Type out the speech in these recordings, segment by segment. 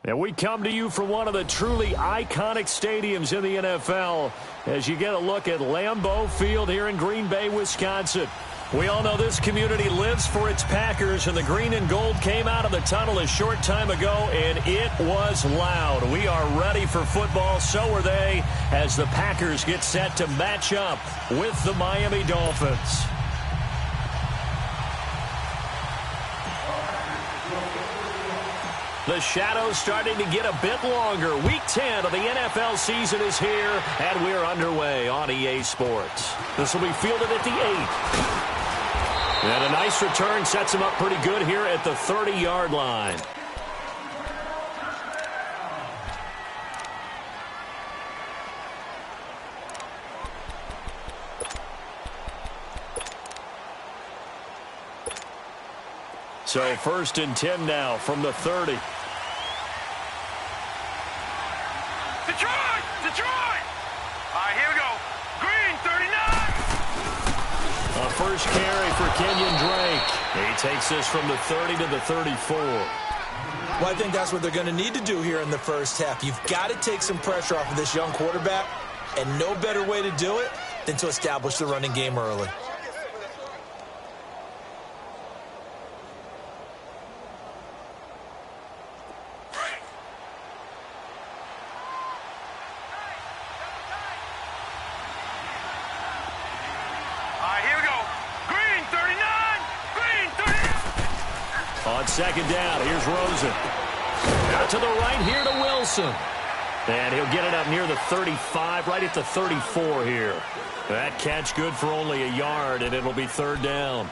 And we come to you from one of the truly iconic stadiums in the NFL as you get a look at Lambeau Field here in Green Bay, Wisconsin. We all know this community lives for its Packers, and the green and gold came out of the tunnel a short time ago, and it was loud. We are ready for football, so are they, as the Packers get set to match up with the Miami Dolphins. The shadow's starting to get a bit longer. Week 10 of the NFL season is here, and we're underway on EA Sports. This will be fielded at the 8. And a nice return sets him up pretty good here at the 30-yard line. So 1st and 10 now from the 30. Detroit! Detroit! All right, here we go. Green, 39! A first carry for Kenyon Drake. He takes this from the 30 to the 34. Well, I think that's what they're going to need to do here in the first half. You've got to take some pressure off of this young quarterback, and no better way to do it than to establish the running game early. Second down, here's Rosen. Out to the right here to Wilson. And he'll get it up near the 35, right at the 34 here. That catch good for only a yard, and it'll be 3rd down.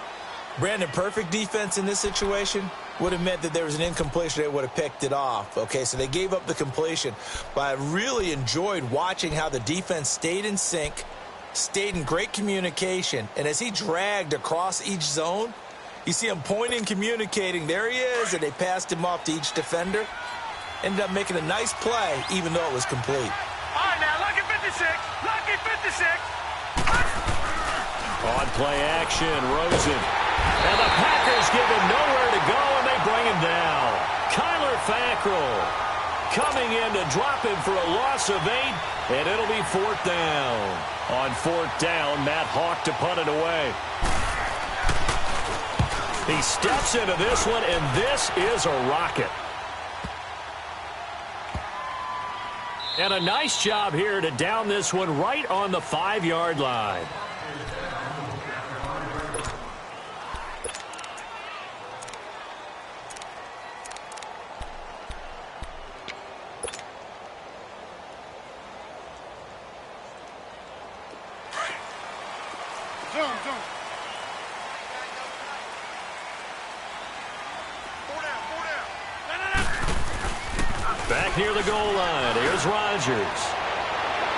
Brandon, perfect defense in this situation would have meant that there was an incompletion. They would have picked it off. Okay, so they gave up the completion. But I really enjoyed watching how the defense stayed in sync, stayed in great communication, and as he dragged across each zone, you see him pointing, communicating. There he is, and they passed him off to each defender. Ended up making a nice play, even though it was complete. All right, now, lucky 56. Lucky 56. On play action, Rosen. And the Packers give him nowhere to go, and they bring him down. Kyler Fackrell coming in to drop him for a loss of 8, and it'll be 4th down. On 4th down, Matt Hawk to punt it away. He steps into this one, and this is a rocket. And a nice job here to down this one right on the 5-yard line. Zoom. Back near the goal line, here's Rodgers.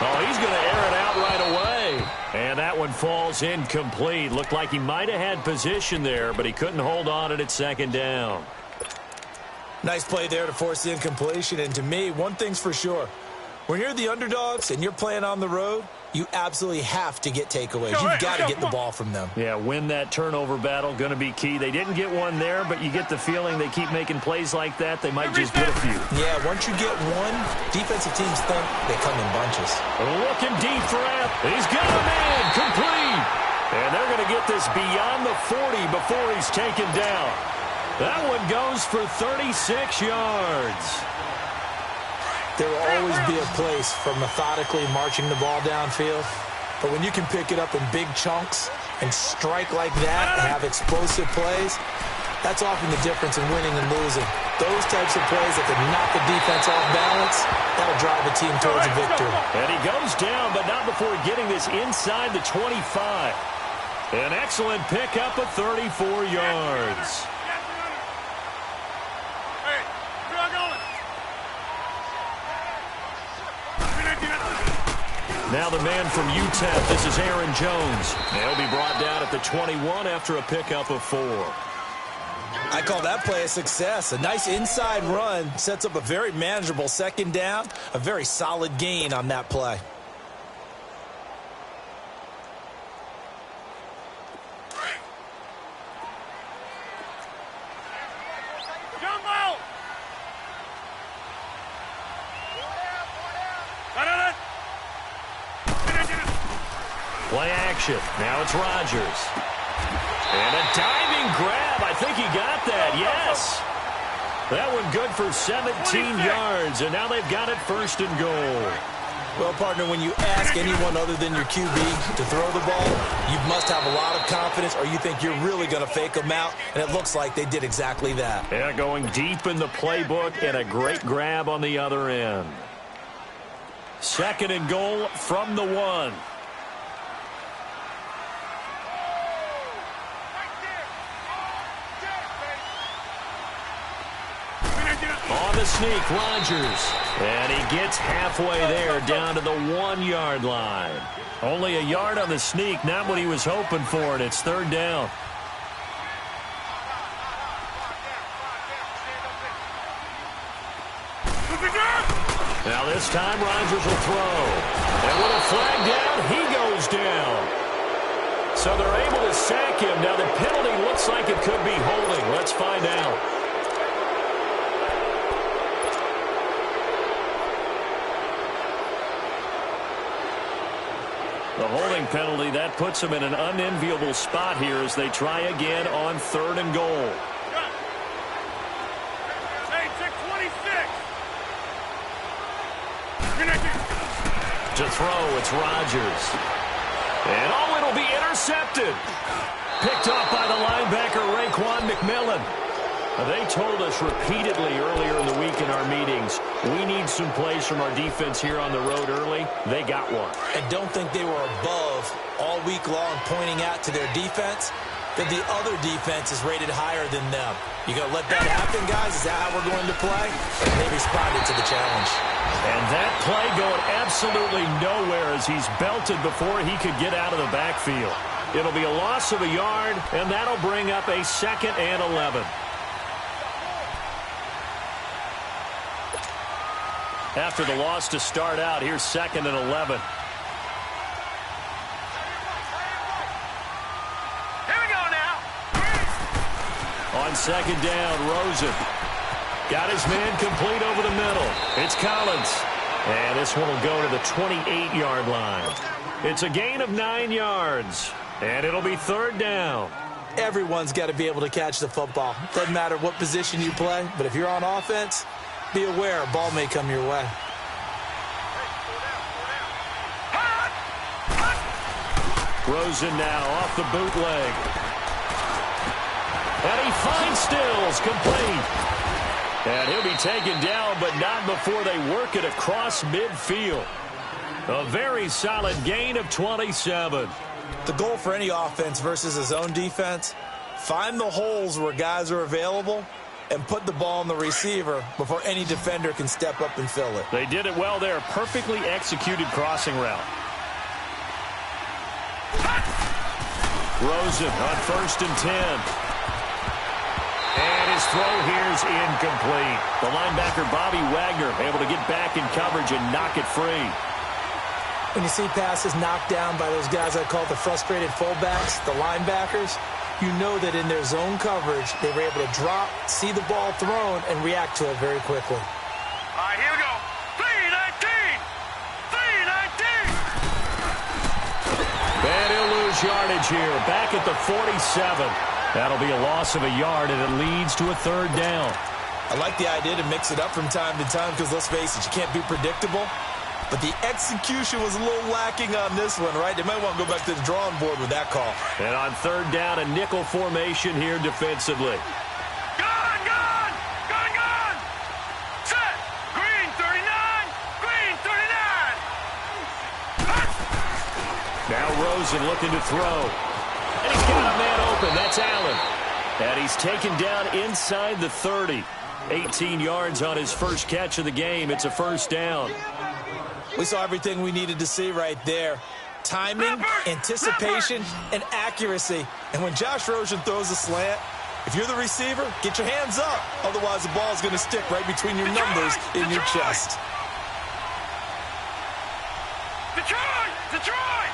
Oh, he's going to air it out right away. And that one falls incomplete. Looked like he might have had position there, but he couldn't hold on it at 2nd down. Nice play there to force the incompletion. And to me, one thing's for sure. When you're the underdogs and you're playing on the road, you absolutely have to get takeaways. You've got to get the ball from them. Yeah, win that turnover battle, going to be key. They didn't get one there, but you get the feeling they keep making plays like that. They might just get a few. Yeah, once you get one, defensive teams think they come in bunches. Looking deep for App. He's got a man. Complete. And they're going to get this beyond the 40 before he's taken down. That one goes for 36 yards. There will always be a place for methodically marching the ball downfield. But when you can pick it up in big chunks and strike like that and have explosive plays, that's often the difference in winning and losing. Those types of plays that can knock the defense off balance, that'll drive the team towards a victory. And he goes down, but not before getting this inside the 25. An excellent pickup of 34 yards. Now the man from UTEP, this is Aaron Jones. He'll be brought down at the 21 after a pickup of 4. I call that play a success. A nice inside run sets up a very manageable 2nd down, a very solid gain on that play. Play action. Now it's Rodgers. And a diving grab. I think he got that. Yes. That one good for 17 yards. And now they've got it first and goal. Well, partner, when you ask anyone other than your QB to throw the ball, you must have a lot of confidence or you think you're really going to fake them out, and it looks like they did exactly that. Yeah, going deep in the playbook and a great grab on the other end. Second and goal from the 1. On the sneak, Rodgers. And he gets halfway there, down to the 1-yard line. Only a yard on the sneak, not what he was hoping for, and it's third down. Now this time Rodgers will throw. And with a flag down, he goes down. So they're able to sack him. Now the penalty looks like it could be holding. Let's find out. The holding penalty, that puts them in an unenviable spot here as they try again on third and goal. Hey, 626. To throw, it's Rodgers. And oh, it'll be intercepted. Picked off by the linebacker, Raekwon McMillan. They told us repeatedly earlier in the week in our meetings, we need some plays from our defense here on the road early. They got one. And don't think they were above all week long pointing out to their defense that the other defense is rated higher than them. You going to let that happen, guys? Is that how we're going to play? And they responded to the challenge. And that play going absolutely nowhere as he's belted before he could get out of the backfield. It'll be a loss of a yard, and that'll bring up a 2nd and 11. After the loss to start out, here's 2nd and 11. Here we go now. On 2nd down, Rosen. Got his man complete over the middle. It's Collins. And this one will go to the 28-yard line. It's a gain of 9 yards. And it'll be third down. Everyone's got to be able to catch the football. Doesn't matter what position you play, but if you're on offense, be aware a ball may come your way. Rosen now off the bootleg. And he finds Stills, complete. And he'll be taken down, but not before they work it across midfield. A very solid gain of 27. The goal for any offense versus a zone defense, find the holes where guys are available and put the ball on the receiver before any defender can step up and fill it. They did it well there. Perfectly executed crossing route. Rosen on 1st and 10. And his throw here is incomplete. The linebacker, Bobby Wagner, able to get back in coverage and knock it free. When you see passes knocked down by those guys I call the frustrated fullbacks, the linebackers, you know that in their zone coverage, they were able to drop, see the ball thrown, and react to it very quickly. All right, here we go. 319. 319. And he'll lose yardage here. Back at the 47. That'll be a loss of a yard, and it leads to a third down. I like the idea to mix it up from time to time because, let's face it, you can't be predictable. But the execution was a little lacking on this one, right? They might want to go back to the drawing board with that call. And on third down, a nickel formation here defensively. Gone, gone, gone, gone. Set. Green 39. Green 39. Now Rosen looking to throw. And he's got a man open. That's Allen. And he's taken down inside the 30. 18 yards on his first catch of the game. It's a first down. We saw everything we needed to see right there. Timing, anticipation, and accuracy. And when Josh Rosen throws a slant, if you're the receiver, get your hands up. Otherwise, the ball is going to stick right between your numbers in your chest. Detroit! Detroit!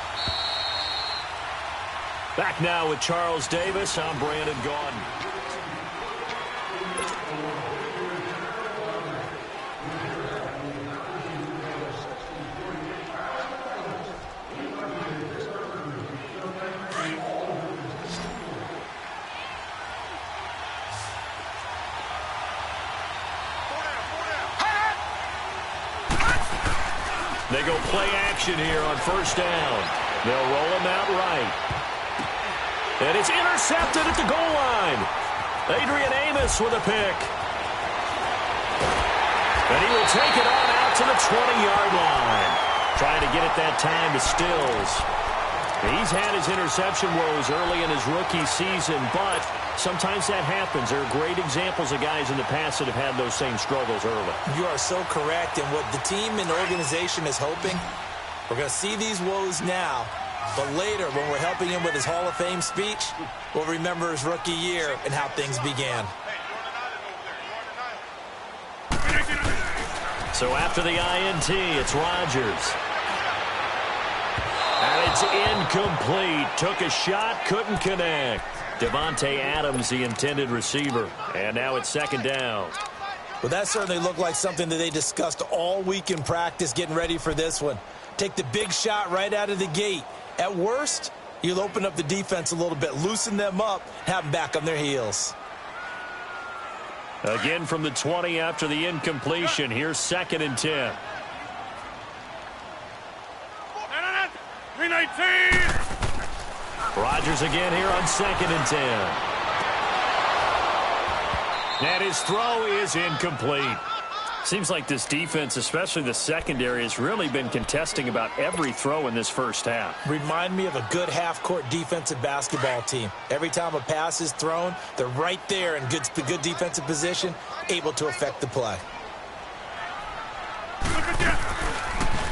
Back now with Charles Davis. I'm Brandon Gaudin. go play action here on first down. They'll roll him out right. And it's intercepted at the goal line. Adrian Amos with a pick. And he will take it on out to the 20-yard line. Trying to get it that time to Stills. He's had his interception woes early in his rookie season, but sometimes that happens. There are great examples of guys in the past that have had those same struggles early. You are so correct. And what the team and organization is hoping, we're going to see these woes now, but later when we're helping him with his Hall of Fame speech, we'll remember his rookie year and how things began. So after the INT, it's Rodgers. And it's incomplete. Took a shot, couldn't connect. Devontae Adams, the intended receiver. And now it's second down. Well, that certainly looked like something that they discussed all week in practice getting ready for this one. Take the big shot right out of the gate. At worst, you'll open up the defense a little bit, loosen them up, have them back on their heels. Again from the 20 after the incompletion. Here's 2nd and 10. 319. Rodgers again here on 2nd and 10. And his throw is incomplete. Seems like this defense, especially the secondary, has really been contesting about every throw in this first half. Remind me of a good half-court defensive basketball team. Every time a pass is thrown, they're right there in good defensive position, able to affect the play.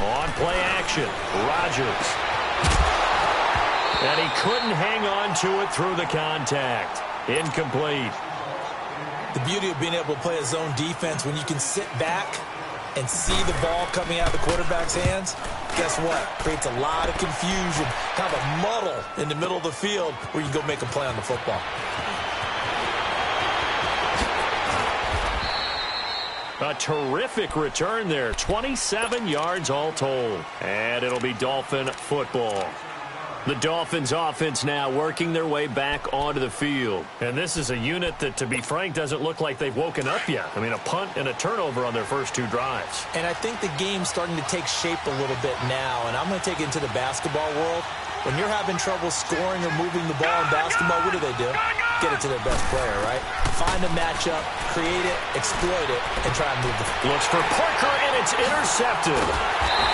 On play action, Rodgers. And he couldn't hang on to it through the contact. Incomplete. The beauty of being able to play a zone defense, when you can sit back and see the ball coming out of the quarterback's hands, guess what? Creates a lot of confusion, kind of a muddle in the middle of the field where you go make a play on the football. A terrific return there. 27 yards all told. And it'll be Dolphin football. The Dolphins offense now working their way back onto the field. And this is a unit that, to be frank, doesn't look like they've woken up yet. I mean, a punt and a turnover on their first 2 drives. And I think the game's starting to take shape a little bit now. And I'm going to take it into the basketball world. When you're having trouble scoring or moving the ball in basketball, what do? Get it to their best player, right? Find a matchup, create it, exploit it, and try and move the ball. Looks for Parker, and it's intercepted.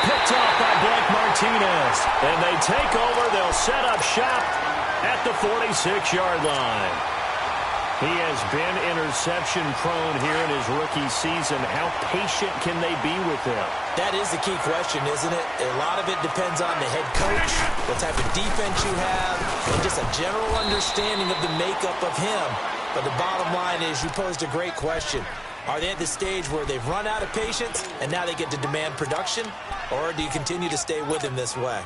Picked off by Blake Martinez. And they take over. They'll set up shop at the 46-yard line. He has been interception-prone here in his rookie season. How patient can they be with him? That is the key question, isn't it? A lot of it depends on the head coach, what type of defense you have, and just a general understanding of the makeup of him. But the bottom line is, you posed a great question. Are they at the stage where they've run out of patience and now they get to demand production? Or do you continue to stay with him this way?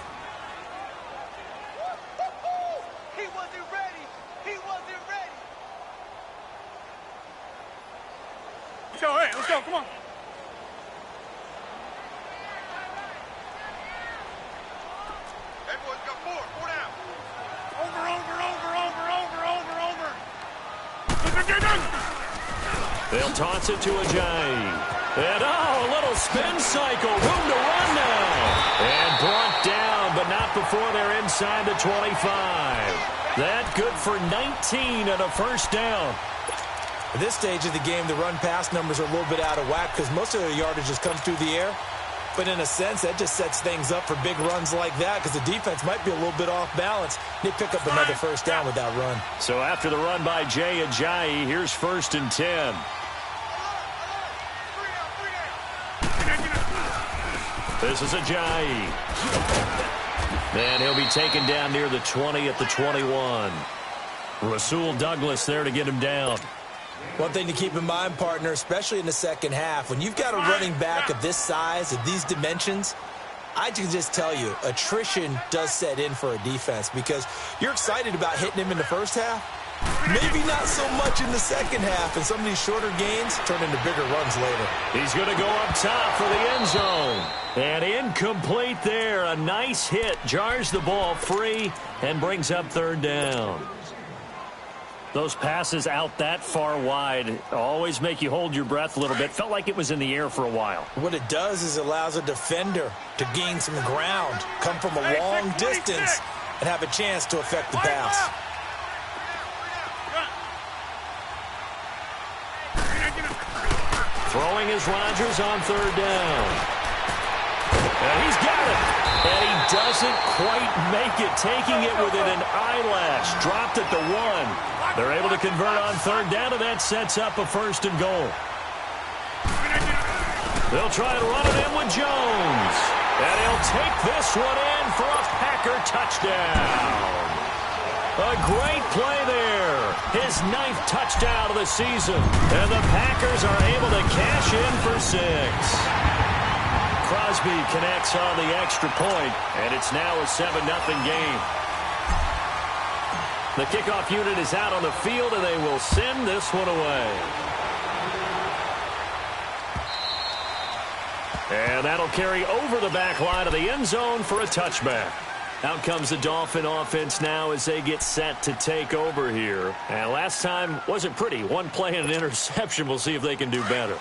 He wasn't ready. He wasn't ready. Let's go, hey, let's go, come on. Hey, boys, got 4 down. Over. They'll toss it to Ajayi. And, a little spin cycle. Room to run now. And brought down, but not before they're inside the 25. That good for 19 and a first down. At this stage of the game, the run-pass numbers are a little bit out of whack because most of their yardage just comes through the air. But in a sense, that just sets things up for big runs like that because the defense might be a little bit off balance. They pick up another first down with that run. So after the run by Jay Ajayi, here's 1st and 10. This is Ajayi. And he'll be taken down near the 20 at the 21. Rasul Douglas there to get him down. One thing to keep in mind, partner, especially in the second half, when you've got a running back of this size, of these dimensions, I can just tell you, attrition does set in for a defense because you're excited about hitting him in the first half. Maybe not so much in the second half, and some of these shorter gains turn into bigger runs later. He's going to go up top for the end zone. And incomplete there. A nice hit. Jars the ball free and brings up 3rd down. Those passes out that far wide always make you hold your breath a little bit. Felt like it was in the air for a while. What it does is allows a defender to gain some ground, come from a long distance, and have a chance to affect the pass. Throwing is Rodgers on third down. And he's got it. And he doesn't quite make it, taking it within an eyelash. Dropped at the 1. They're able to convert on third down, and that sets up a 1st and goal. They'll try and run it in with Jones. And he'll take this one in for a Packer touchdown. A great play there. His 9th touchdown of the season. And the Packers are able to cash in for 6. Crosby connects on the extra point, and it's now a 7-0 game. The kickoff unit is out on the field, and they will send this one away. And that'll carry over the back line of the end zone for a touchback. Out comes the Dolphin offense now as they get set to take over here. And last time wasn't pretty. One play and an interception. We'll see if they can do better.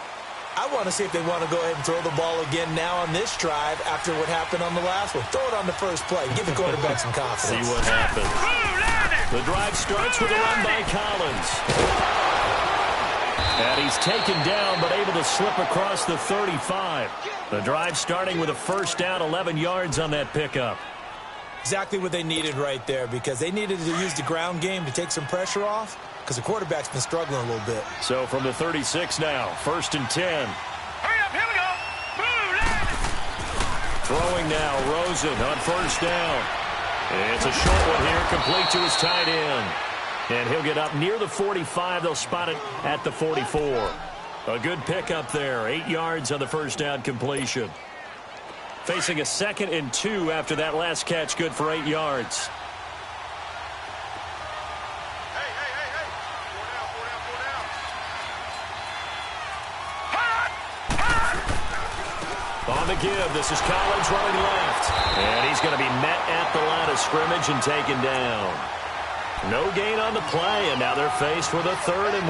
I want to see if they want to go ahead and throw the ball again now on this drive after what happened on the last one. Throw it on the first play. Give the quarterback some confidence. See what happens. The drive starts with a run by Collins. And he's taken down but able to slip across the 35. The drive starting with a 1st down, 11 yards on that pickup. Exactly what they needed right there, because they needed to use the ground game to take some pressure off, because the quarterback's been struggling a little bit. So from the 36 now, 1st and 10. Hurry up, here we go. Throwing now, Rosen on 1st down. It's a short one here, complete to his tight end. And he'll get up near the 45. They'll spot it at the 44. A good pickup there, 8 yards on the 1st down completion. Facing a 2nd and 2 after that last catch, good for 8 yards. On the give, this is Collins running left. And he's going to be met at the line of scrimmage and taken down. No gain on the play, and now they're faced with a 3rd and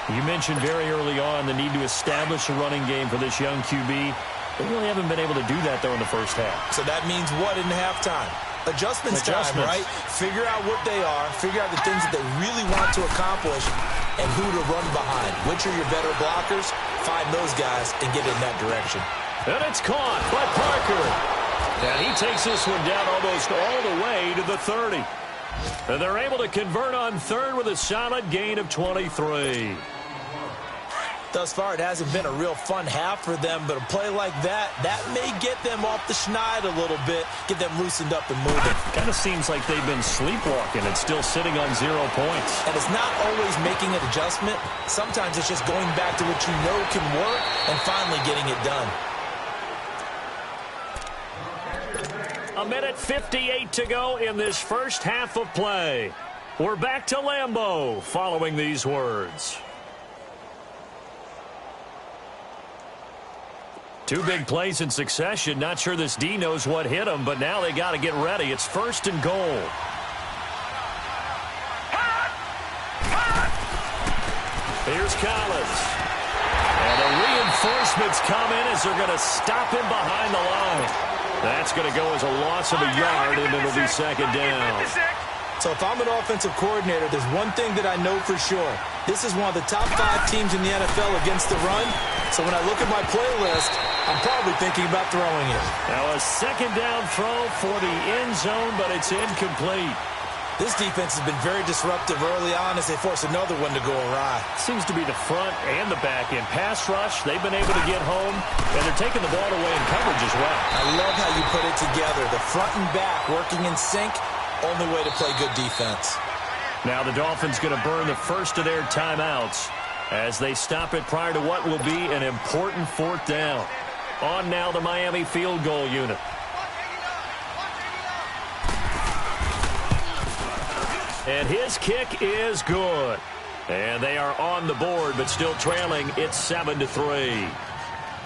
1. You mentioned very early on the need to establish a running game for this young QB. They really haven't been able to do that, though, in the first half. So that means what in halftime? Adjustments time, right? Figure out what they are, figure out the things that they really want to accomplish, and who to run behind. Which are your better blockers? Find those guys and get in that direction. And it's caught by Parker. And he takes this one down almost all the way to the 30. And they're able to convert on 3rd with a solid gain of 23. Thus far, it hasn't been a real fun half for them, but a play like that may get them off the schneid a little bit, get them loosened up and moving. Kind of seems like they've been sleepwalking and still sitting on 0 points. And it's not always making an adjustment. Sometimes it's just going back to what you know can work and finally getting it done. A minute 58 to go in this first half of play. We're back to Lambeau following these words. 2 big plays in succession. Not sure this D knows what hit him, but now they got to get ready. It's 1st and goal. Here's Collins. And the reinforcements come in as they're going to stop him behind the line. That's going to go as a loss of a yard, and it'll be 2nd down. So if I'm an offensive coordinator, there's one thing that I know for sure. This is one of the top 5 teams in the NFL against the run. So when I look at my playlist, I'm probably thinking about throwing it. Now a 2nd down throw for the end zone, but it's incomplete. This defense has been very disruptive early on as they force another one to go awry. Seems to be the front and the back end. Pass rush, they've been able to get home, and they're taking the ball away in coverage as well. I love how you put it together. The front and back working in sync. Only way to play good defense. Now the Dolphins going to burn the first of their timeouts as they stop it prior to what will be an important 4th down. On now the Miami field goal unit. And his kick is good. And they are on the board, but still trailing. It's 7-3.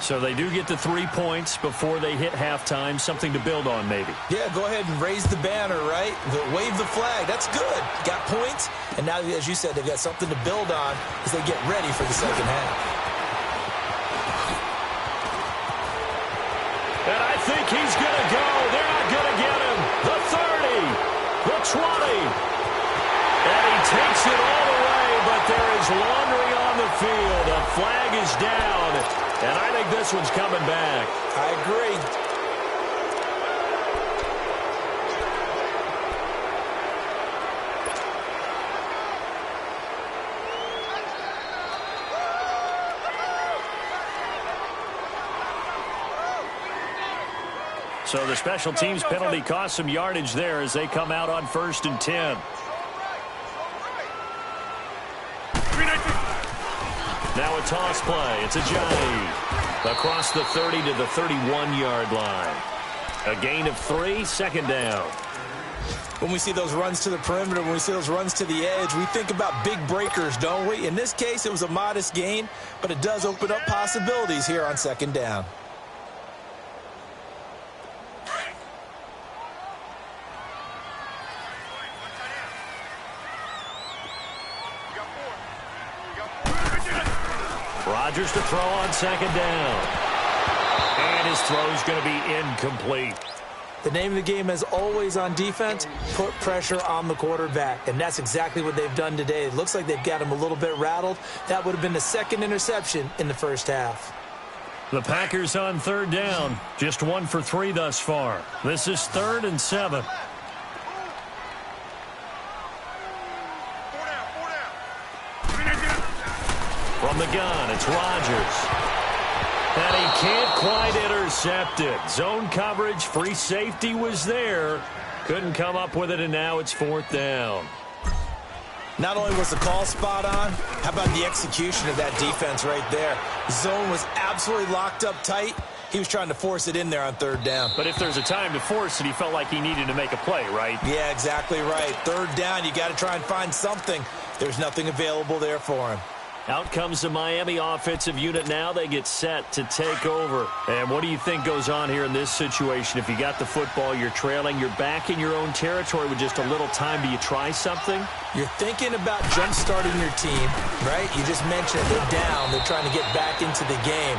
So they do get the 3 points before they hit halftime, something to build on maybe. Yeah, go ahead and raise the banner, right? Wave the flag. That's good. Got points, and now, as you said, they've got something to build on as they get ready for the second half. And I think he's going to go. They're not going to get him. The 30, the 20. And he takes it all the way, but there is laundry on the field. A flag is down. And I think this one's coming back. I agree. So the special teams penalty cost some yardage there as they come out on 1st and 10. Now a toss play. It's a Johnny across the 30 to the 31-yard line. A gain of 3, second down. When we see those runs to the perimeter, when we see those runs to the edge, we think about big breakers, don't we? In this case, it was a modest gain, but it does open up possibilities here on second down. Rodgers to throw on second down. And his throw's going to be incomplete. The name of the game, as always on defense, put pressure on the quarterback. And that's exactly what they've done today. It looks like they've got him a little bit rattled. That would have been the second interception in the first half. The Packers on third down. Just 1 for 3 thus far. This is 3rd and 7. From the gun, it's Rodgers. And he can't quite intercept it. Zone coverage, free safety was there. Couldn't come up with it, and now it's 4th down. Not only was the call spot on, how about the execution of that defense right there? Zone was absolutely locked up tight. He was trying to force it in there on 3rd down. But if there's a time to force it, he felt like he needed to make a play, right? Yeah, exactly right. 3rd down, you got to try and find something. There's nothing available there for him. Out comes the Miami offensive unit now. They get set to take over. And what do you think goes on here in this situation? If you got the football, you're trailing, you're back in your own territory with just a little time. Do you try something? You're thinking about jump-starting your team, right? You just mentioned they're down. They're trying to get back into the game.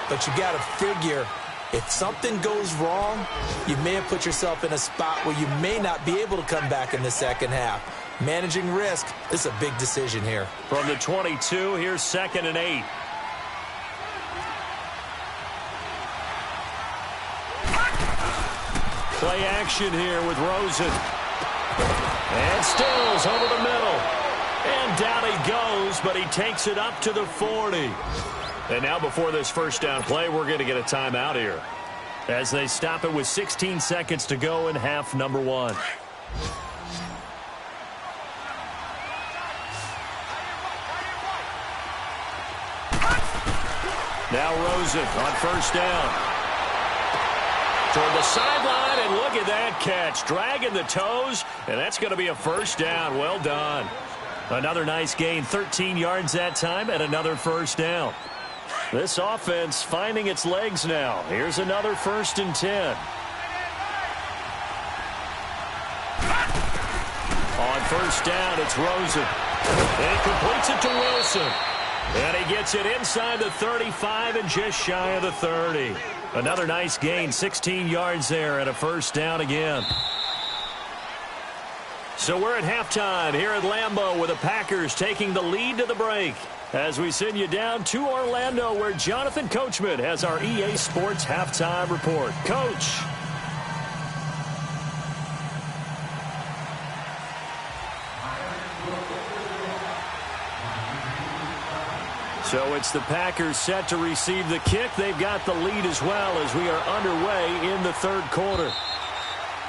But you got to figure, if something goes wrong, you may have put yourself in a spot where you may not be able to come back in the second half. Managing risk, this is a big decision here. From the 22, here's 2nd and 8. Play action here with Rosen. And Stills over the middle. And down he goes, but he takes it up to the 40. And now before this first down play, we're going to get a timeout here, as they stop it with 16 seconds to go in half number 1. Now Rosen on 1st down. Toward the sideline, and look at that catch. Dragging the toes, and that's going to be a 1st down. Well done. Another nice gain, 13 yards that time, and another 1st down. This offense finding its legs now. Here's another 1st and 10. On 1st down, it's Rosen. And he completes it to Wilson. And he gets it inside the 35 and just shy of the 30. Another nice gain, 16 yards there, and a 1st down again. So we're at halftime here at Lambeau with the Packers taking the lead to the break, as we send you down to Orlando, where Jonathan Coachman has our EA Sports halftime report. Coach. So it's the Packers set to receive the kick. They've got the lead as well as we are underway in the 3rd quarter.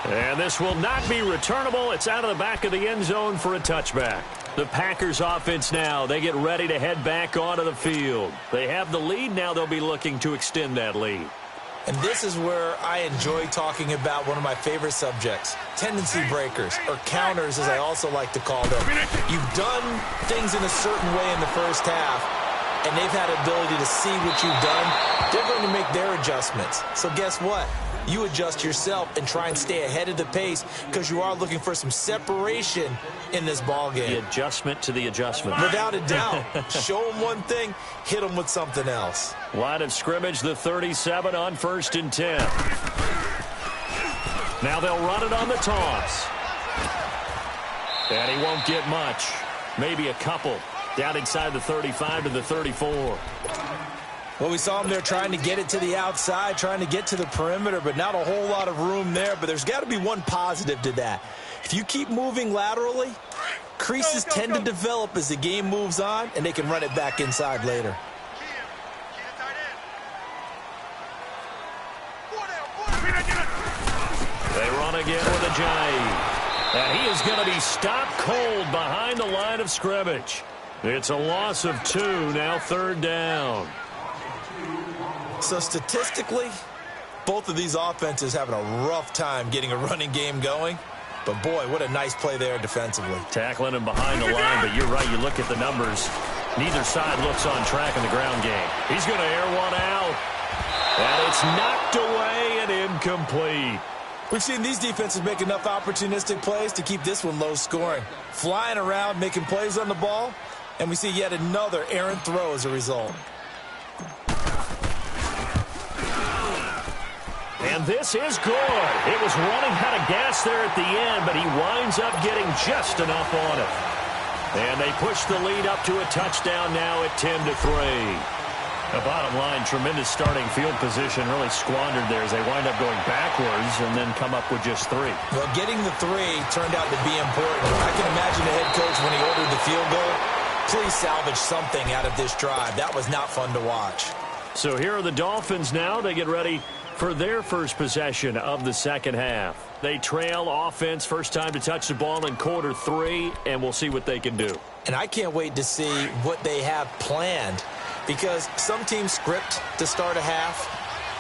And this will not be returnable. It's out of the back of the end zone for a touchback. The Packers offense now, they get ready to head back onto the field. They have the lead. Now they'll be looking to extend that lead. And this is where I enjoy talking about one of my favorite subjects, tendency breakers, or counters as I also like to call them. You've done things in a certain way in the first half, and they've had ability to see what you've done, they're going to make their adjustments. So guess what? You adjust yourself and try and stay ahead of the pace because you are looking for some separation in this ball game. The adjustment to the adjustment. Without a doubt. Show them one thing, hit them with something else. Line of scrimmage, the 37 on 1st and 10. Now they'll run it on the toss. And he won't get much. Maybe a couple. Down inside the 35 to the 34. Well, we saw him there trying to get it to the outside, trying to get to the perimeter, but not a whole lot of room there. But there's got to be one positive to that. If you keep moving laterally, creases tend to develop as the game moves on, and they can run it back inside later. They run again with a jive. And he is going to be stopped cold behind the line of scrimmage. It's a loss of 2, now 3rd down. So statistically, both of these offenses having a rough time getting a running game going. But, boy, what a nice play there defensively. Tackling him behind the line, but you're right. You look at the numbers. Neither side looks on track in the ground game. He's going to air one out. And it's knocked away and incomplete. We've seen these defenses make enough opportunistic plays to keep this one low scoring. Flying around, making plays on the ball, and we see yet another errant throw as a result. And this is good. It was running out of gas there at the end, but he winds up getting just enough on it. And they push the lead up to a touchdown now at 10-3. The bottom line, tremendous starting field position, really squandered there as they wind up going backwards and then come up with just 3. Well, getting the 3 turned out to be important. I can imagine the head coach when he ordered the field goal, please salvage something out of this drive. That was not fun to watch. So here are the Dolphins now. They get ready for their first possession of the second half. They trail offense, first time to touch the ball in quarter 3, and we'll see what they can do. And I can't wait to see what they have planned, because some teams script to start a half.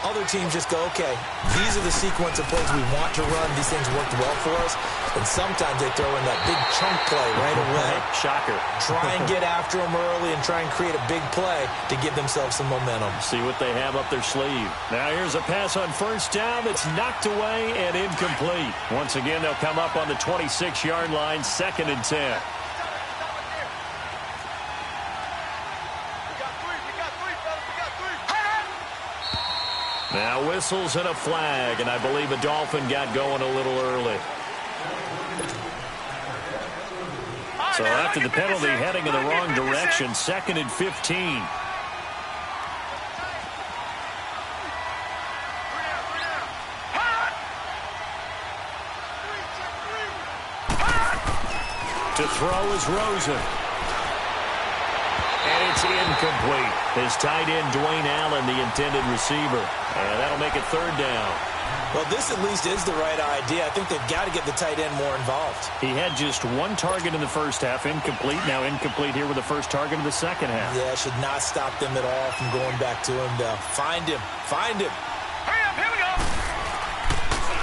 Other teams just go, okay, these are the sequence of plays we want to run. These things worked well for us. And sometimes they throw in that big chunk play right away. Shocker. Try and get after them early and try and create a big play to give themselves some momentum. See what they have up their sleeve. Now here's a pass on first down that's knocked away and incomplete. Once again, they'll come up on the 26-yard line, 2nd and 10. Now whistles and a flag, and I believe a Dolphin got going a little early. So after the penalty, heading in the wrong direction, 2nd and 15. To throw is Rosen. And it's incomplete. His tight end, Dwayne Allen, the intended receiver. And that'll make it 3rd down. Well, this at least is the right idea. I think they've got to get the tight end more involved. He had just 1 target in the first half, incomplete. Now incomplete here with the first target of the second half. Yeah, should not stop them at all from going back to him. Find him. Find him. Hurry up, here we go.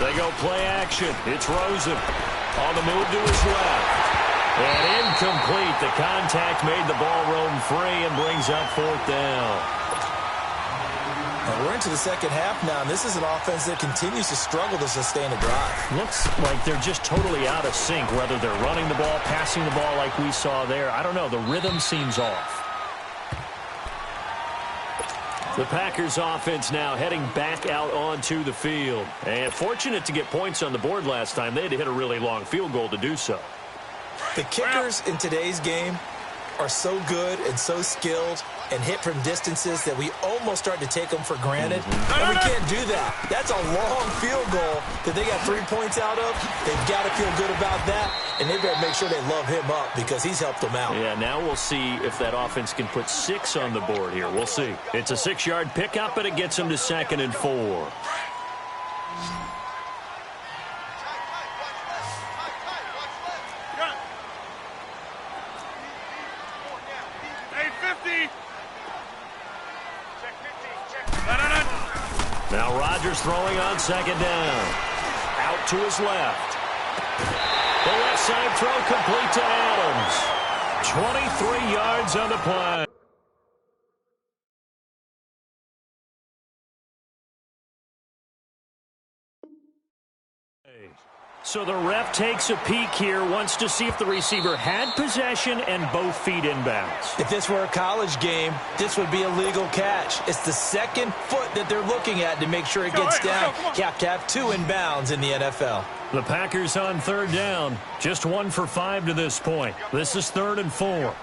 They go play action. It's Rosen on the move to his left. And incomplete. The contact made the ball roam free and brings up 4th down. And we're into the second half now, and this is an offense that continues to struggle to sustain a drive. Looks like they're just totally out of sync, whether they're running the ball, passing the ball like we saw there. I don't know. The rhythm seems off. The Packers offense now heading back out onto the field. And fortunate to get points on the board last time. They had to hit a really long field goal to do so. The kickers in today's game are so good and so skilled and hit from distances that we almost start to take them for granted. And we can't do that. That's a long field goal that they got 3 points out of. They've got to feel good about that, and they better make sure they love him up because he's helped them out. Yeah, now we'll see if that offense can put 6 on the board here. We'll see. It's a 6-yard pickup, and it gets them to 2nd and 4. Now Rodgers throwing on 2nd down. Out to his left. The left side throw complete to Adams. 23 yards on the play. So the ref takes a peek here, wants to see if the receiver had possession and both feet inbounds. If this were a college game, this would be a legal catch. It's the second foot that they're looking at to make sure it gets down. You have to have 2 inbounds in the NFL. The Packers on 3rd down. Just 1 for 5 to this point. This is 3rd and 4. Now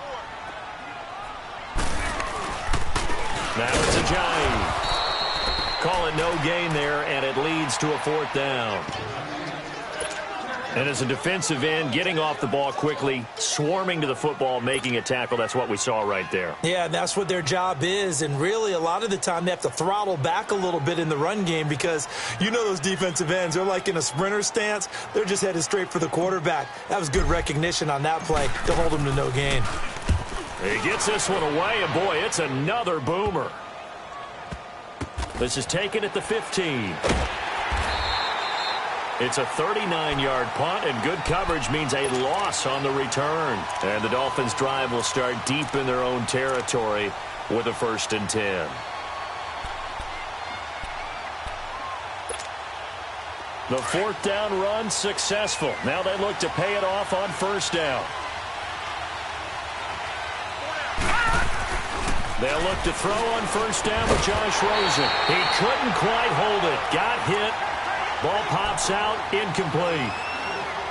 it's Ajayi. Call it no gain there, and it leads to a 4th down. And as a defensive end, getting off the ball quickly, swarming to the football, making a tackle, that's what we saw right there. Yeah, that's what their job is. And really, a lot of the time, they have to throttle back a little bit in the run game because you know those defensive ends, they're like in a sprinter stance. They're just headed straight for the quarterback. That was good recognition on that play to hold him to no gain. He gets this one away, and boy, it's another boomer. This is taken at the 15. It's a 39-yard punt, and good coverage means a loss on the return. And the Dolphins' drive will start deep in their own territory with a 1st and 10. The 4th down run successful. Now they look to pay it off on 1st down. They'll look to throw on 1st down with Josh Rosen. He couldn't quite hold it. Got hit. Ball pops out, incomplete.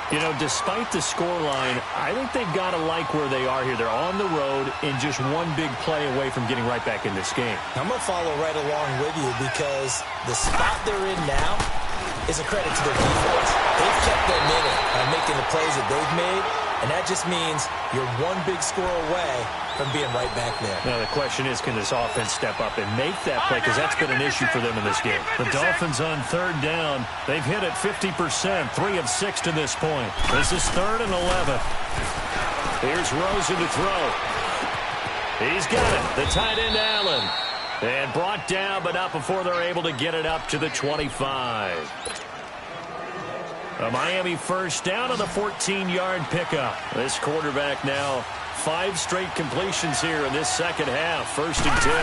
You know, despite the scoreline, I think they've got to like where they are here. They're on the road and just one big play away from getting right back in this game. I'm going to follow right along with you because the spot they're in now is a credit to their defense. They've kept them in it by making the plays that they've made, and that just means you're one big score away from being right back there. Now, the question is, can this offense step up and make that play? Because that's been an issue for them in this game. The Dolphins on 3rd down. They've hit it 50%, 3 of 6 to this point. This is 3rd and 11. Here's Rosen to throw. He's got it. The tight end, Allen. And brought down, but not before they're able to get it up to the 25. A Miami 1st down on the 14-yard pickup. This quarterback now 5 straight completions here in this second half. 1st and 10.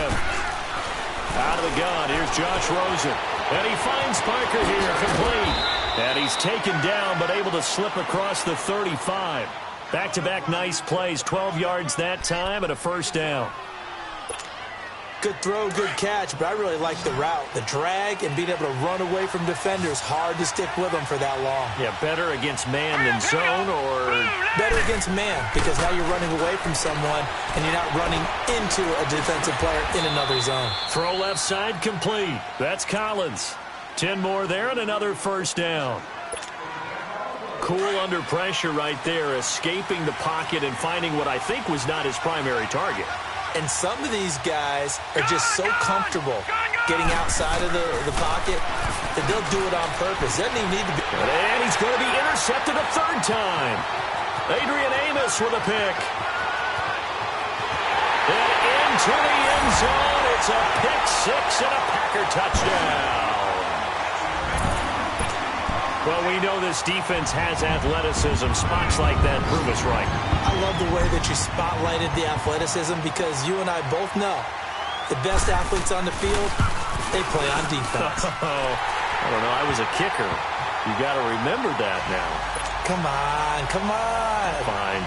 Out of the gun, here's Josh Rosen. And he finds Parker here, complete. And he's taken down, but able to slip across the 35. Back-to-back nice plays, 12 yards that time, and a 1st down. Good throw, good catch, but I really like the route. The drag and being able to run away from defenders, hard to stick with them for that long. Yeah, better against man than zone, or better against man, because now you're running away from someone and you're not running into a defensive player in another zone. Throw left side complete. That's Collins. 10 more there and another 1st down. Cool under pressure right there, escaping the pocket and finding what I think was not his primary target. And some of these guys are just so comfortable getting outside of the pocket that they'll do it on purpose. Doesn't even need to be. And he's going to be intercepted a 3rd time. Adrian Amos with a pick. And into the end zone. It's a pick 6 and a Packer touchdown. Well, we know this defense has athleticism. Spots like that prove us right. I love the way that you spotlighted the athleticism because you and I both know the best athletes on the field, they play on defense. Oh, I don't know. I was a kicker. You got to remember that now. Come on, come on. Fine.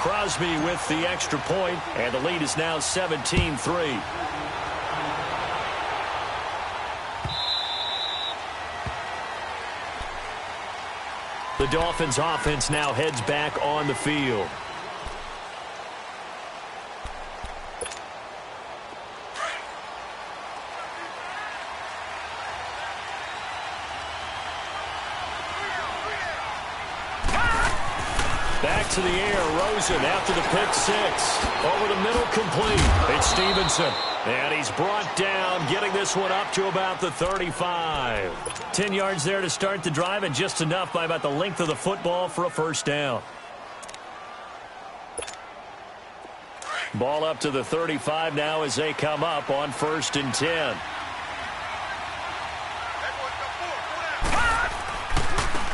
Crosby with the extra point, and the lead is now 17-3. The Dolphins offense now heads back on the field. Back to the air, Rosen after the pick 6. Over the middle, complete. It's Stevenson. And he's brought down, getting this one up to about the 35. 10 yards there to start the drive, and just enough by about the length of the football for a 1st down. Ball up to the 35 now as they come up on 1st and 10.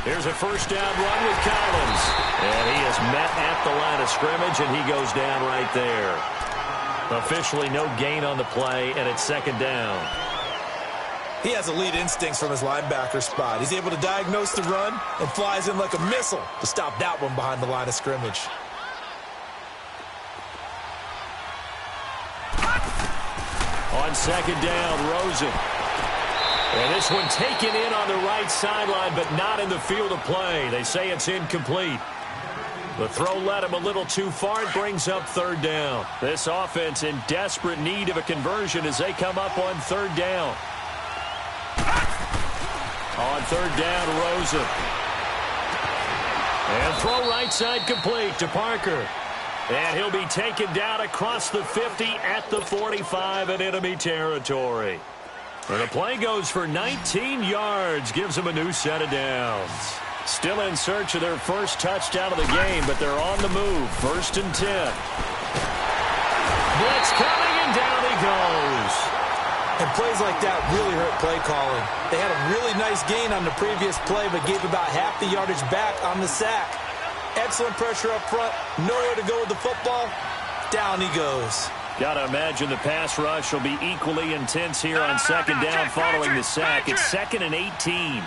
Here's a 1st down run with Collins. And he is met at the line of scrimmage, and he goes down right there. Officially no gain on the play, and it's 2nd down. He has elite instincts from his linebacker spot. He's able to diagnose the run and flies in like a missile to stop that one behind the line of scrimmage. On second down, Rosen. And this one taken in on the right sideline, but not in the field of play. They say it's incomplete. The throw led him a little too far. It brings up third down. This offense in desperate need of a conversion as they come up on third down. On third down, Rosen. And throw right side complete to Parker. And he'll be taken down across the 50 at the 45 in enemy territory. And the play goes for 19 yards, gives them a new set of downs. Still in search of their first touchdown of the game, but they're on the move. 1st and 10. Blitz coming, and down he goes. And plays like that really hurt play calling. They had a really nice gain on the previous play, but gave about half the yardage back on the sack. Excellent pressure up front. Nowhere to go with the football. Down he goes. Got to imagine the pass rush will be equally intense here on second down following the sack. It's 2nd and 18.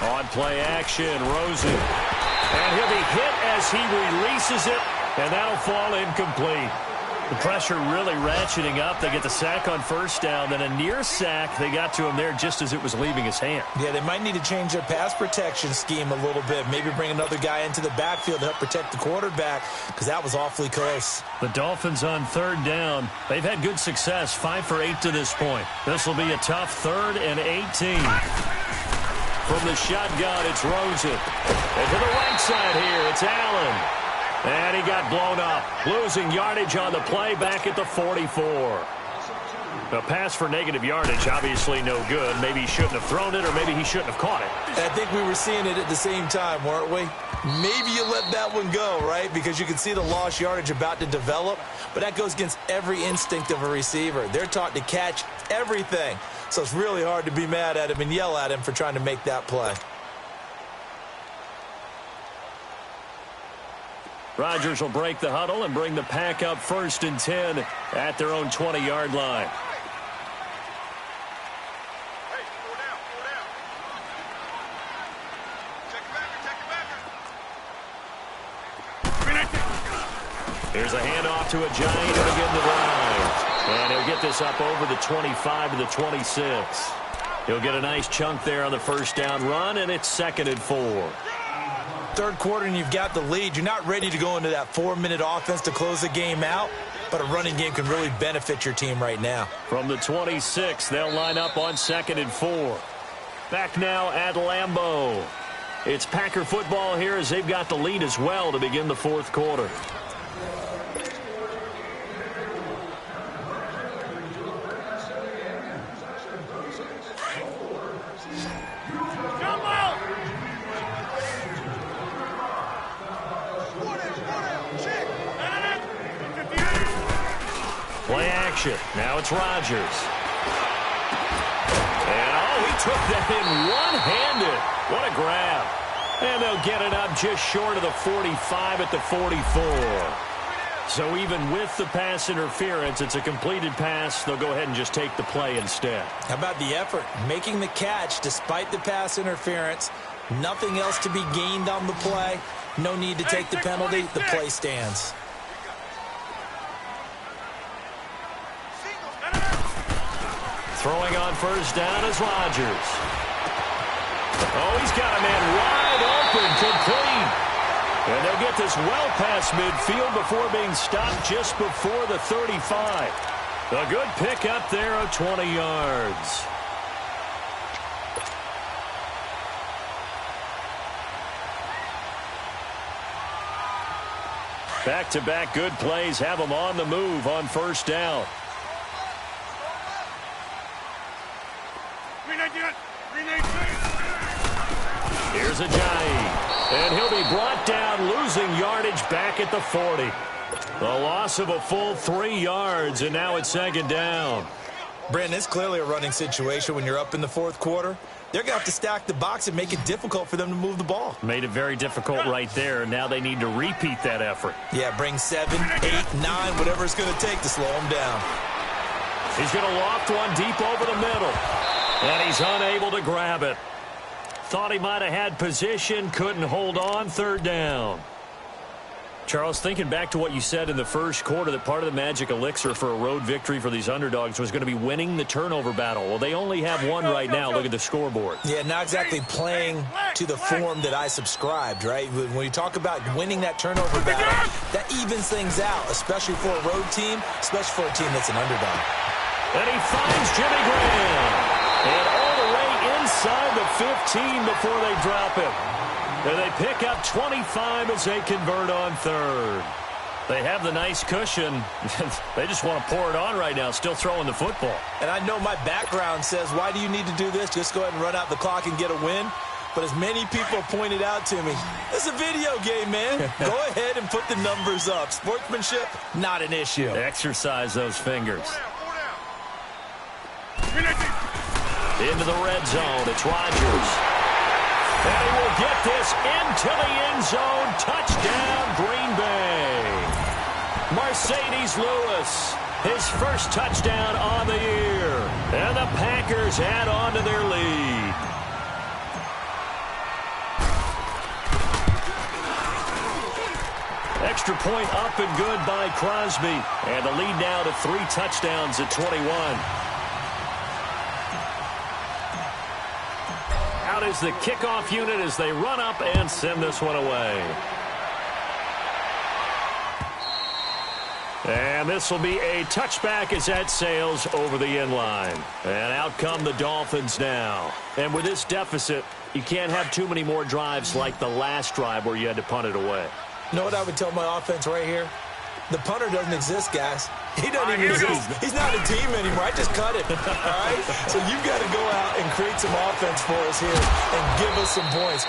On play action, Rosen. And he'll be hit as he releases it, and that'll fall incomplete. The pressure really ratcheting up. They get the sack on first down, then a near sack. They got to him there just as it was leaving his hand. Yeah, they might need to change their pass protection scheme a little bit. Maybe bring another guy into the backfield to help protect the quarterback, because that was awfully close. The Dolphins on third down. They've had good success, 5 for 8 to this point. This will be a tough 3rd and 18. From the shotgun, it's Rosen. And to the right side here, it's Allen. And he got blown up, losing yardage on the play back at the 44. A pass for negative yardage, obviously no good. Maybe he shouldn't have thrown it, or maybe he shouldn't have caught it. I think we were seeing it at the same time, weren't we? Maybe you let that one go, right? Because you can see the lost yardage about to develop. But that goes against every instinct of a receiver. They're taught to catch everything. So it's really hard to be mad at him and yell at him for trying to make that play. Rodgers will break the huddle and bring the pack up 1st and 10 at their own 20-yard line. Here's a handoff to a Giant to begin the drive. And he'll get this up over the 25 to the 26. He'll get a nice chunk there on the first down run, and it's 2nd and 4. Third quarter and you've got the lead. You're not ready to go into that 4-minute offense to close the game out, but a running game can really benefit your team right now. From the 26, they'll line up on 2nd and 4. Back now at Lambeau. It's Packer football here as they've got the lead as well to begin the 4th quarter. Play action. Now it's Rodgers. And, he took that in one-handed. What a grab. And they'll get it up just short of the 45 at the 44. So even with the pass interference, it's a completed pass. They'll go ahead and just take the play instead. How about the effort? Making the catch despite the pass interference. Nothing else to be gained on the play. No need to take the penalty. The play stands. Throwing on first down is Rodgers. Oh, he's got a man wide open, complete. And they'll get this well past midfield before being stopped just before the 35. A good pick up there of 20 yards. Back-to-back good plays have them on the move on first down. Here's a Giant, and he'll be brought down, losing yardage back at the 40. The loss of a full 3 yards, and now it's 2nd down. Brandon, it's clearly a running situation when you're up in the fourth quarter. They're going to have to stack the box and make it difficult for them to move the ball. Made it very difficult right there. Now they need to repeat that effort. Yeah, bring 7, 8, 9, whatever it's going to take to slow them down. He's going to loft one deep over the middle. And he's unable to grab it. Thought he might have had position, couldn't hold on, third down. Charles, thinking back to what you said in the first quarter, that part of the magic elixir for a road victory for these underdogs was going to be winning the turnover battle. Well, they only have one right now. Look at the scoreboard. Yeah, not exactly playing to the form that I subscribed, right? When you talk about winning that turnover battle, that evens things out, especially for a road team, especially for a team that's an underdog. And he finds Jimmy Graham. And all the way inside the 15 before they drop him. And they pick up 25 as they convert on third. They have the nice cushion. They just want to pour it on right now, still throwing the football. And I know my background says, why do you need to do this? Just go ahead and run out the clock and get a win. But as many people pointed out to me, it's a video game, man. Go ahead and put the numbers up. Sportsmanship, not an issue. Exercise those fingers. Into the red zone, it's Rodgers. And he will get this into the end zone. Touchdown, Green Bay. Mercedes Lewis, his first touchdown on the year. And the Packers add on to their lead. Extra point up and good by Crosby. And the lead now to 3 touchdowns at 21. Out is the kickoff unit as they run up and send this one away. And this will be a touchback as that sails over the end line. And out come the Dolphins now. And with this deficit, you can't have too many more drives like the last drive where you had to punt it away. You know what I would tell my offense right here? The punter doesn't exist, guys. He doesn't even exist. He's not a team anymore. I just cut it. All right? So you've got to go out and create some offense for us here and give us some points.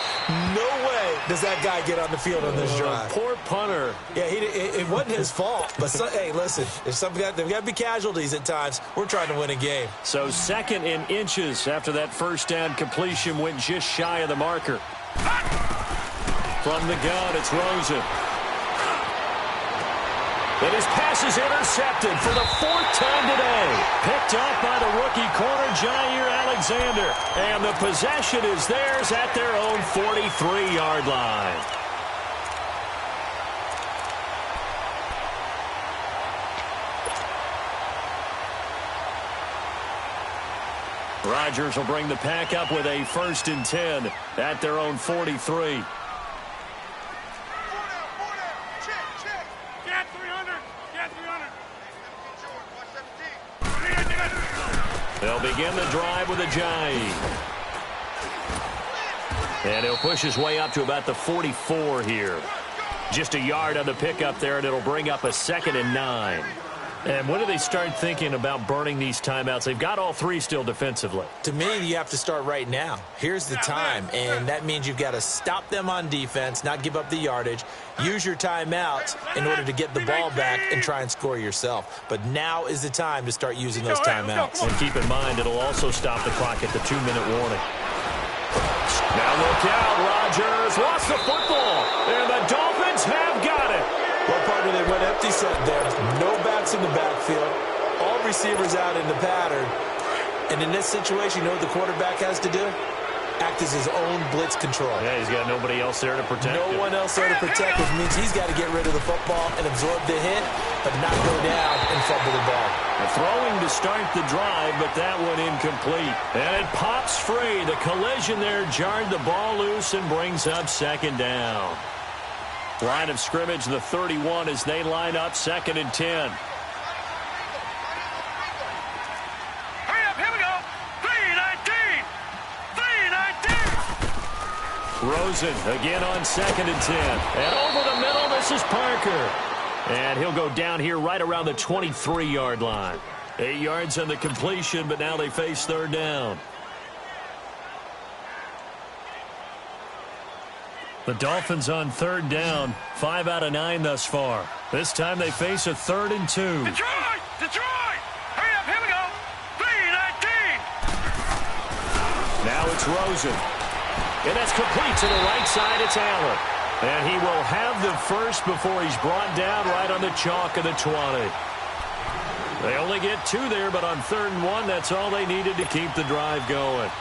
No way does that guy get on the field on this drive. Poor punter. Yeah, it wasn't his fault. But, hey, listen, there's got to be casualties at times. We're trying to win a game. So second in inches after that first down completion went just shy of the marker. From the gun, it's Rosen. And his pass is intercepted for the 4th time today. Picked up by the rookie corner, Jair Alexander. And the possession is theirs at their own 43-yard line. Rodgers will bring the pack up with a 1st and 10 at their own 43. They'll begin the drive with a Ajayi. And he'll push his way up to about the 44 here. Just a yard on the pickup there, and it'll bring up a 2nd and 9. And when do they start thinking about burning these timeouts? They've got all 3 still defensively. To me, you have to start right now. Here's the time, and that means you've got to stop them on defense, not give up the yardage, use your timeouts in order to get the ball back and try and score yourself. But now is the time to start using those timeouts. And keep in mind, it'll also stop the clock at the 2-minute warning. Now look out, Rodgers lost the football, and the Dolphins have got it. Well, partner, they went empty set there. No backs in the backfield. All receivers out in the pattern. And in this situation, you know what the quarterback has to do? Act as his own blitz control. Yeah, he's got nobody else there to protect him. No one else there to protect, which means he's got to get rid of the football and absorb the hit, but not go down and fumble the ball. Throwing to start the drive, but that one incomplete. And it pops free. The collision there jarred the ball loose and brings up 2nd down. Line of scrimmage, the 31, as they line up 2nd and 10. Hurry up, here we go. 3-19. 3-19. Rosen again on 2nd and 10. And over the middle, this is Parker. And he'll go down here right around the 23-yard line. 8 yards on the completion, but now they face 3rd down. The Dolphins on 3rd down, 5 out of 9 thus far. This time they face a 3rd and 2. Detroit! Detroit! Hurry up, here we go. It's Rosen. And that's complete to the right side. It's Allen. And he will have the first before he's brought down right on the chalk of the 20. They only get 2 there, but on 3rd and 1, that's all they needed to keep the drive going.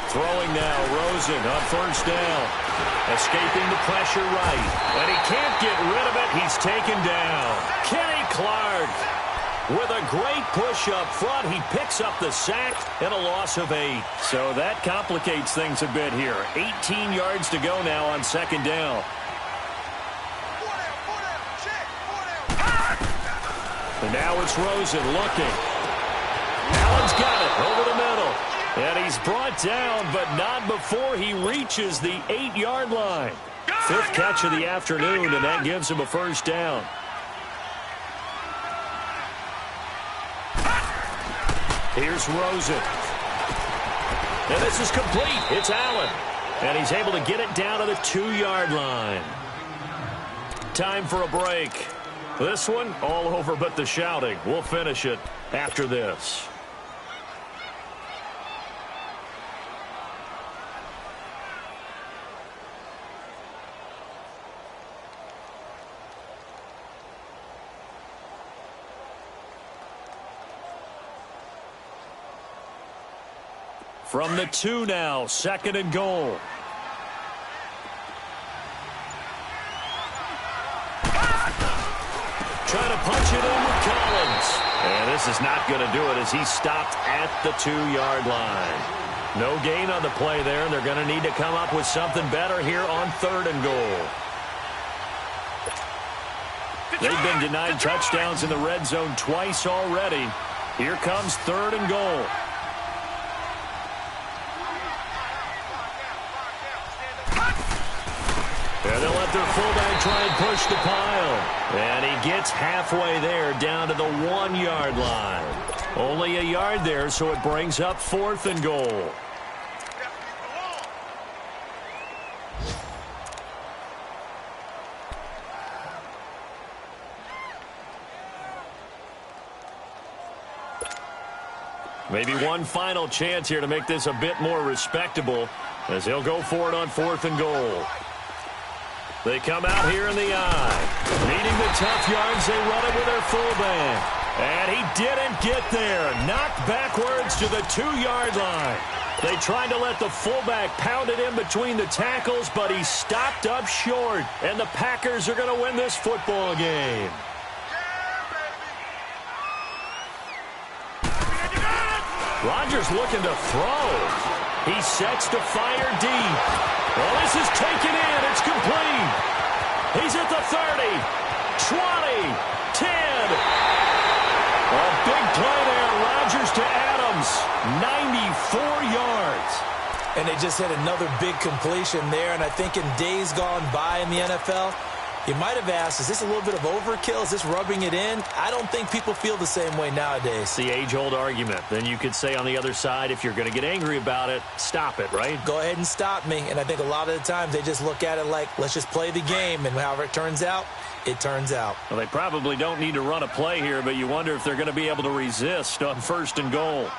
Throwing now, Rosen on 1st down. Escaping the pressure right. And he can't get rid of it. He's taken down. Kenny Clark with a great push up front. He picks up the sack and a loss of 8. So that complicates things a bit here. 18 yards to go now on 2nd down. And now it's Rosen looking. Allen's got it over the middle. And he's brought down, but not before he reaches the 8-yard line. 5th catch of the afternoon, and that gives him a 1st down. Here's Rosen. And this is complete. It's Allen. And he's able to get it down to the 2-yard line. Time for a break. This one, all over but the shouting. We'll finish it after this. From the 2 now, 2nd and goal. Trying to punch it in with Collins. And this is not going to do it as he's stopped at the 2-yard line. No gain on the play there, and they're going to need to come up with something better here on 3rd and goal. They've been denied touchdowns in the red zone twice already. Here comes 3rd and goal. And they'll let their fullback try and push the pile. And he gets halfway there down to the 1-yard line. Only a yard there, so it brings up 4th and goal. Maybe one final chance here to make this a bit more respectable as they'll go for it on 4th and goal. They come out here in the eye. Needing the tough yards, they run it with their fullback. And he didn't get there. Knocked backwards to the 2-yard line. They tried to let the fullback pound it in between the tackles, but he stopped up short. And the Packers are going to win this football game. Rodgers looking to throw. He sets to fire deep. Well, this is taken in. It's complete. He's at the 30, 20, 10. A big play there. Rodgers to Adams. 94 yards. And they just had another big completion there. And I think in days gone by in the NFL, you might have asked, is this a little bit of overkill? Is this rubbing it in? I don't think people feel the same way nowadays. The age-old argument. Then you could say on the other side, if you're going to get angry about it, stop it, right? Go ahead and stop me. And I think a lot of the times they just look at it like, let's just play the game. And however it turns out, it turns out. Well, they probably don't need to run a play here, but you wonder if they're going to be able to resist on 1st and goal.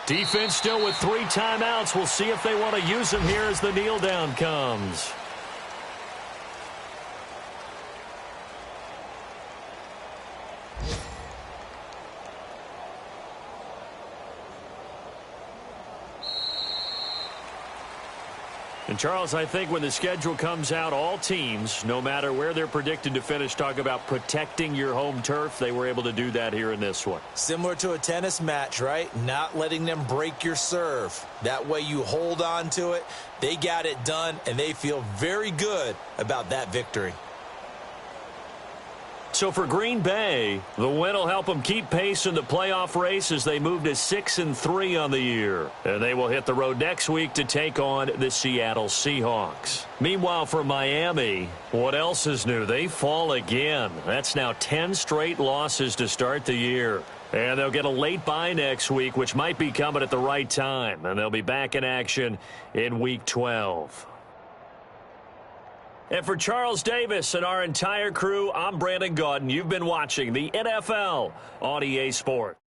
Defense still with 3 timeouts. We'll see if they want to use them here as the kneel down comes. And, Charles, I think when the schedule comes out, all teams, no matter where they're predicted to finish, talk about protecting your home turf. They were able to do that here in this one. Similar to a tennis match, right? Not letting them break your serve. That way you hold on to it. They got it done, and they feel very good about that victory. So for Green Bay, the win will help them keep pace in the playoff race as they move to 6-3 on the year. And they will hit the road next week to take on the Seattle Seahawks. Meanwhile, for Miami, what else is new? They fall again. That's now 10 straight losses to start the year. And they'll get a late bye next week, which might be coming at the right time. And they'll be back in action in Week 12. And for Charles Davis and our entire crew, I'm Brandon Gaudin. You've been watching the NFL on EA Sports.